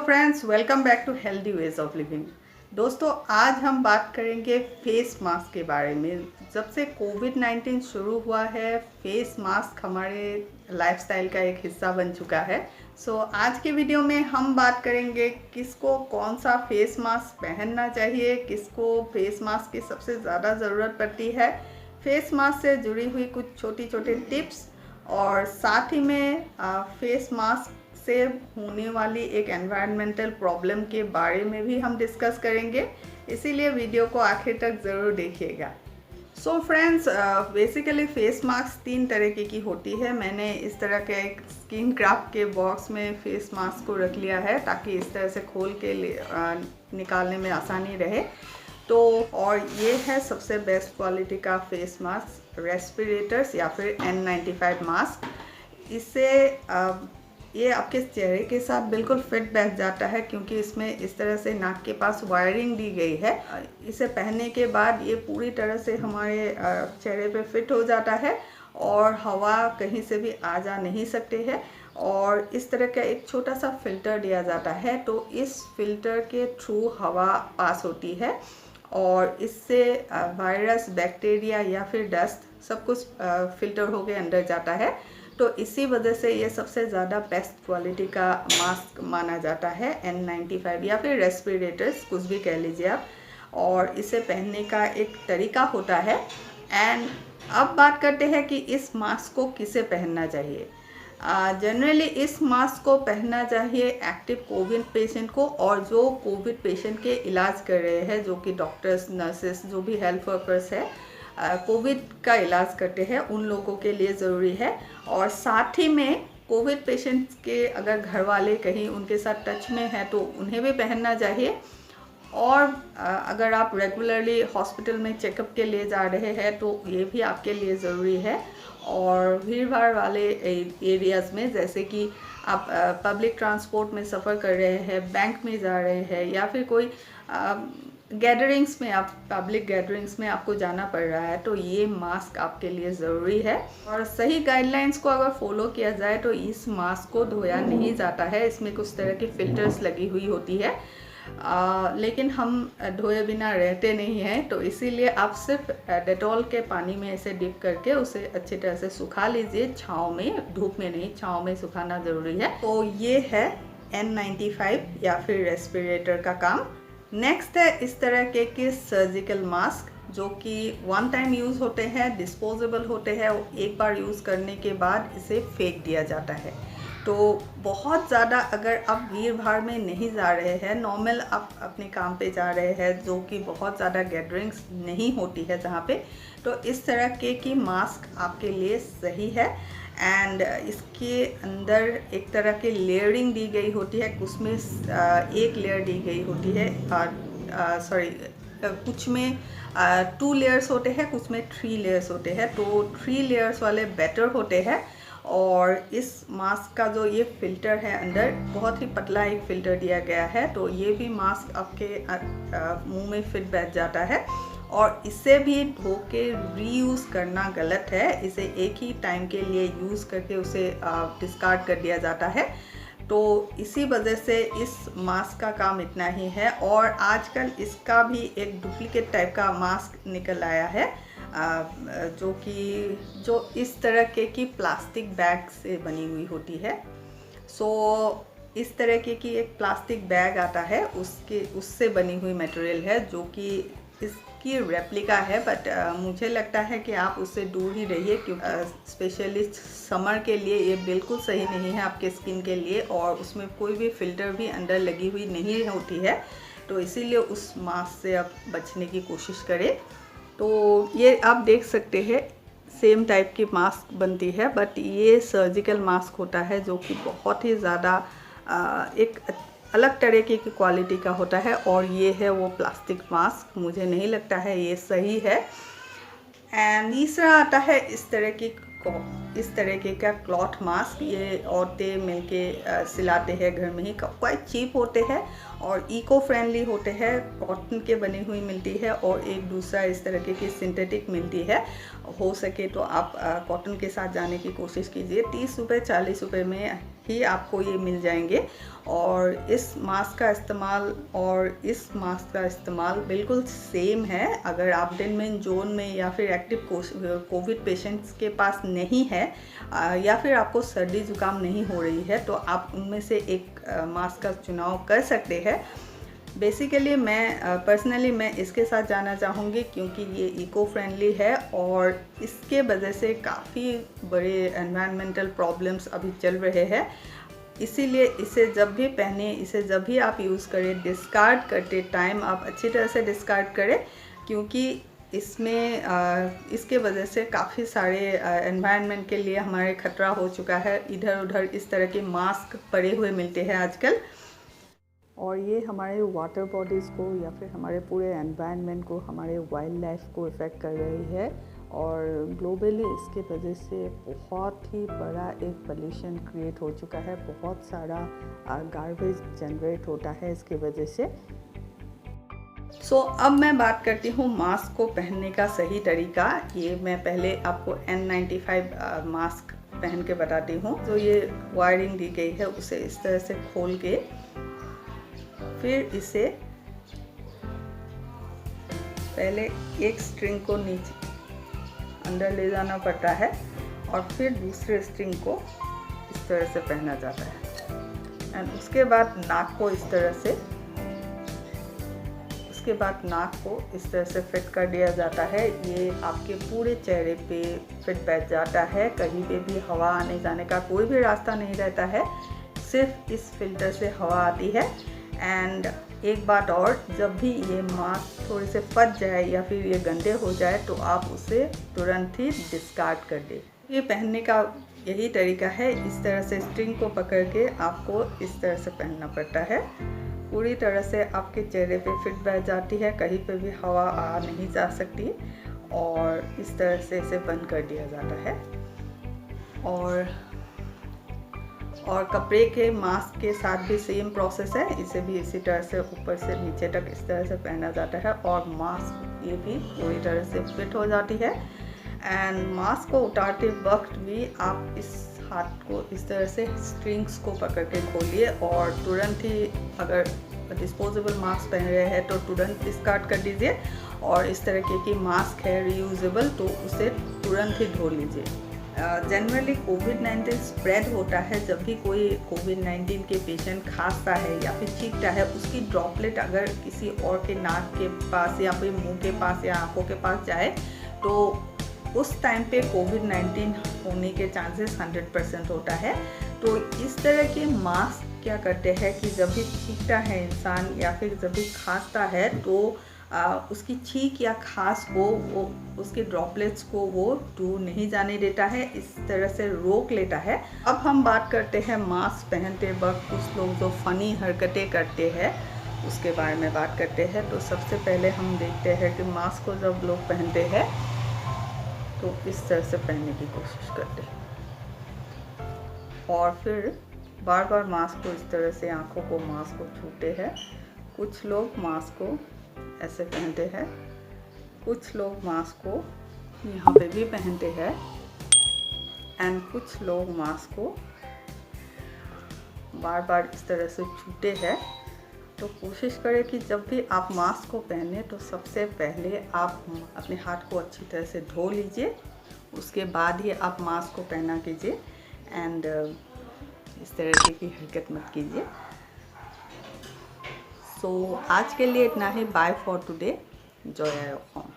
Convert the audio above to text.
Friends, welcome back to healthy ways of living. दोस्तों, आज हम बात करेंगे फेस मास्क के बारे में। जब से कोविड-19 शुरू हुआ है, फेस मास्क हमारे लाइफस्टाइल का एक हिस्सा बन चुका है। आज के वीडियो में हम बात करेंगे किसको कौन सा फेस मास्क पहनना चाहिए, किसको फेस मास्क की सबसे ज़्यादा ज़रूरत पड़ती है, फेस मास्क से जुड़ी हुई कुछ छोटी छोटी टिप्स, और साथ ही में फेस मास्क से होने वाली एक एनवायरमेंटल प्रॉब्लम के बारे में भी हम डिस्कस करेंगे। इसीलिए वीडियो को आखिर तक ज़रूर देखिएगा। फ्रेंड्स, बेसिकली फेस मास्क 3 तरह की होती है। मैंने इस तरह के एक स्किन क्राफ्ट के बॉक्स में फेस मास्क को रख लिया है ताकि इस तरह से खोल के निकालने में आसानी रहे। और ये है सबसे बेस्ट क्वालिटी का फेस मास्क, रेस्पिरेटर्स या फिर N95 मास्क। इससे ये आपके चेहरे के साथ बिल्कुल फिट बैठ जाता है, क्योंकि इसमें इस तरह से नाक के पास वायरिंग दी गई है। इसे पहनने के बाद ये पूरी तरह से हमारे चेहरे पे फिट हो जाता है और हवा कहीं से भी आ जा नहीं सकते हैं। और इस तरह का एक छोटा सा फिल्टर दिया जाता है, तो इस फिल्टर के थ्रू हवा पास होती है और इससे वायरस, बैक्टीरिया या फिर डस्ट सब कुछ फिल्टर होके अंदर जाता है। तो इसी वजह से ये सबसे ज़्यादा बेस्ट क्वालिटी का मास्क माना जाता है, N95 या फिर रेस्पिरेटर्स, कुछ भी कह लीजिए आप। और इसे पहनने का एक तरीका होता है। एंड अब बात करते हैं कि इस मास्क को किसे पहनना चाहिए। जनरली इस मास्क को पहनना चाहिए एक्टिव कोविड पेशेंट को, और जो कोविड पेशेंट के इलाज कर रहे हैं, जो कि डॉक्टर्स, नर्सेस, जो भी हेल्थ वर्कर्स है, कोविड का इलाज करते हैं, उन लोगों के लिए ज़रूरी है। और साथ ही में कोविड पेशेंट्स के अगर घर वाले कहीं उनके साथ टच में है तो उन्हें भी पहनना चाहिए। और अगर आप रेगुलरली हॉस्पिटल में चेकअप के लिए जा रहे हैं तो ये भी आपके लिए ज़रूरी है। और भीड़ भाड़ वाले एरियाज़ में, जैसे कि आप पब्लिक ट्रांसपोर्ट में सफ़र कर रहे हैं, बैंक में जा रहे हैं, या फिर कोई गैदरिंग्स में, आप पब्लिक गैदरिंग्स में आपको जाना पड़ रहा है, तो ये मास्क आपके लिए ज़रूरी है। और सही गाइडलाइंस को अगर फॉलो किया जाए तो इस मास्क को धोया नहीं जाता है। इसमें कुछ तरह की फ़िल्टर्स लगी हुई होती है, लेकिन हम धोए बिना रहते नहीं हैं, तो इसीलिए आप सिर्फ डेटॉल के पानी में ऐसे डिप करके उसे अच्छी तरह से सुखा लीजिए, छाँव में, धूप में नहीं, छाँव में सुखाना ज़रूरी है। तो ये है N95 या फिर रेस्पिरेटर का काम। नेक्स्ट है इस तरह के सर्जिकल मास्क, जो कि वन टाइम यूज़ होते हैं, डिस्पोजेबल होते हैं। एक बार यूज़ करने के बाद इसे फेंक दिया जाता है। तो बहुत ज़्यादा अगर आप भीड़ भाड़ में नहीं जा रहे हैं, नॉर्मल आप अपने काम पे जा रहे हैं, जो कि बहुत ज़्यादा गैदरिंग्स नहीं होती है जहाँ पे, तो इस तरह की मास्क आपके लिए सही है। एंड इसके अंदर एक तरह की लेयरिंग दी गई होती है, उसमें एक लेयर दी गई होती है, कुछ में 2 लेयर्स होते हैं, कुछ में 3 लेयर्स होते हैं। तो 3 लेयर्स वाले बेटर होते हैं। और इस मास्क का जो ये फ़िल्टर है अंदर, बहुत ही पतला एक फ़िल्टर दिया गया है, तो ये भी मास्क आपके मुंह में फिट बैठ जाता है। और इसे भी धो के रीयूज़ करना गलत है। इसे एक ही टाइम के लिए यूज़ करके उसे डिस्कार्ड कर दिया जाता है। तो इसी वजह से इस मास्क का काम इतना ही है। और आजकल इसका भी एक डुप्लीकेट टाइप का मास्क निकल आया है, जो इस तरह की प्लास्टिक बैग से बनी हुई होती है। इस तरह की एक प्लास्टिक बैग आता है, उससे बनी हुई मटेरियल है, जो कि इसकी रेप्लिका है। बट मुझे लगता है कि आप उससे दूर ही रहिए, क्योंकि स्पेशली समर के लिए ये बिल्कुल सही नहीं है आपके स्किन के लिए। और उसमें कोई भी फ़िल्टर भी अंदर लगी हुई नहीं होती है, तो इसीलिए उस मास्क से आप बचने की कोशिश करें। तो ये आप देख सकते हैं, सेम टाइप की मास्क बनती है, बट ये सर्जिकल मास्क होता है, जो कि बहुत ही ज़्यादा एक अलग तरह की क्वालिटी का होता है। और ये है वो प्लास्टिक मास्क, मुझे नहीं लगता है ये सही है। एंड तीसरा आता है इस इस तरीके का क्लॉथ मास्क ये औरतें मिलके सिलाते हैं घर में ही। क्वाइट चीप होते हैं और इको फ्रेंडली होते हैं, कॉटन के बनी हुई मिलती है और एक दूसरा इस तरीके की सिंथेटिक मिलती है। हो सके तो आप कॉटन के साथ जाने की कोशिश कीजिए। 30 रुपये 40 रुपये में ही आपको ये मिल जाएंगे। और इस मास्क का इस्तेमाल और इस मास्क का इस्तेमाल बिल्कुल सेम है। अगर आप दिन में जोन में या फिर एक्टिव कोविड पेशेंट्स के पास नहीं है या फिर आपको सर्दी जुकाम नहीं हो रही है तो आप उनमें से एक मास्क का चुनाव कर सकते हैं। बेसिकली मैं पर्सनली मैं इसके साथ जाना चाहूँगी क्योंकि ये इको फ्रेंडली है और इसके वजह से काफ़ी बड़े एनवायरमेंटल प्रॉब्लम्स अभी चल रहे हैं। इसीलिए इसे जब भी पहने, इसे जब भी आप यूज़ करें, डिस्कार्ड करते टाइम आप अच्छी तरह से डिस्कार्ड करें क्योंकि इसमें इसके वजह से काफ़ी सारे एनवायरनमेंट के लिए हमारे खतरा हो चुका है। इधर उधर इस तरह के मास्क पड़े हुए मिलते हैं आजकल और ये हमारे वाटर बॉडीज़ को या फिर हमारे पूरे एनवायरनमेंट को, हमारे वाइल्ड लाइफ को इफ़ेक्ट कर रही है और ग्लोबली इसके वजह से बहुत ही बड़ा एक पोल्यूशन क्रिएट हो चुका है। बहुत सारा गार्बेज जनरेट होता है इसके वजह से। सो अब मैं बात करती हूँ मास्क को पहनने का सही तरीका। ये मैं पहले आपको N95 मास्क पहन के बताती हूँ। जो ये वायरिंग दी गई है उसे इस तरह से खोल के फिर इसे पहले एक स्ट्रिंग को नीचे अंदर ले जाना पड़ता है और फिर दूसरे स्ट्रिंग को इस तरह से पहना जाता है एंड उसके बाद नाक को इस तरह से फिट कर दिया जाता है। ये आपके पूरे चेहरे पे फिट बैठ जाता है। कहीं पे भी हवा आने जाने का कोई भी रास्ता नहीं रहता है, सिर्फ इस फिल्टर से हवा आती है। एंड एक बात और, जब भी ये मास्क थोड़े से फट जाए या फिर ये गंदे हो जाए तो आप उसे तुरंत ही डिस्कार्ड कर दें। ये पहनने का यही तरीका है। इस तरह से स्ट्रिंग को पकड़ के आपको इस तरह से पहनना पड़ता है। पूरी तरह से आपके चेहरे पे फिट बैठ जाती है, कहीं पे भी हवा आ नहीं जा सकती और इस तरह से इसे बंद कर दिया जाता है। और कपड़े के मास्क के साथ भी सेम प्रोसेस है। इसे भी इसी तरह से ऊपर से नीचे तक इस तरह से पहना जाता है और मास्क ये भी पूरी तरह से फिट हो जाती है। एंड मास्क को उतारते वक्त भी आप इस हाथ को इस तरह से स्ट्रिंग्स को पकड़ के खोलिए और तुरंत ही, अगर डिस्पोजेबल मास्क पहन रहे हैं तो तुरंत डिस्कार्ड कर दीजिए और इस तरह की मास्क है रीयूजेबल तो उसे तुरंत ही धो लीजिए। जनरली कोविड-19 स्प्रेड होता है जब भी कोई कोविड-19 के पेशेंट खांसता है या फिर छींकता है, उसकी ड्रॉपलेट अगर किसी और के नाक के पास या फिर मुंह के पास या आंखों के पास जाए तो उस टाइम पे कोविड-19 होने के चांसेस 100% होता है। तो इस तरह के मास्क क्या करते हैं कि जब भी छींकता है इंसान या फिर जब भी खांसता है तो उसकी छींक या खांस को वो उसके ड्रॉपलेट्स को वो दूर नहीं जाने देता है, इस तरह से रोक लेता है। अब हम बात करते हैं मास्क पहनते वक्त कुछ लोग जो फ़नी हरकतें करते हैं उसके बारे में बात करते हैं। तो सबसे पहले हम देखते हैं कि मास्क को जब लोग पहनते हैं तो इस तरह से पहनने की कोशिश करते हैं और फिर बार बार मास्क को इस तरह से आँखों को मास्क को छूते हैं। कुछ लोग मास्क को ऐसे पहनते हैं, कुछ लोग मास्क को यहाँ पे भी पहनते हैं एंड कुछ लोग मास्क को बार बार इस तरह से छूते हैं। तो कोशिश करें कि जब भी आप मास्क को पहने तो सबसे पहले आप अपने हाथ को अच्छी तरह से धो लीजिए, उसके बाद ही आप मास्क को पहना कीजिए एंड इस तरह की हरकत मत कीजिए। सो आज के लिए इतना ही। Bye for today. Enjoy your home.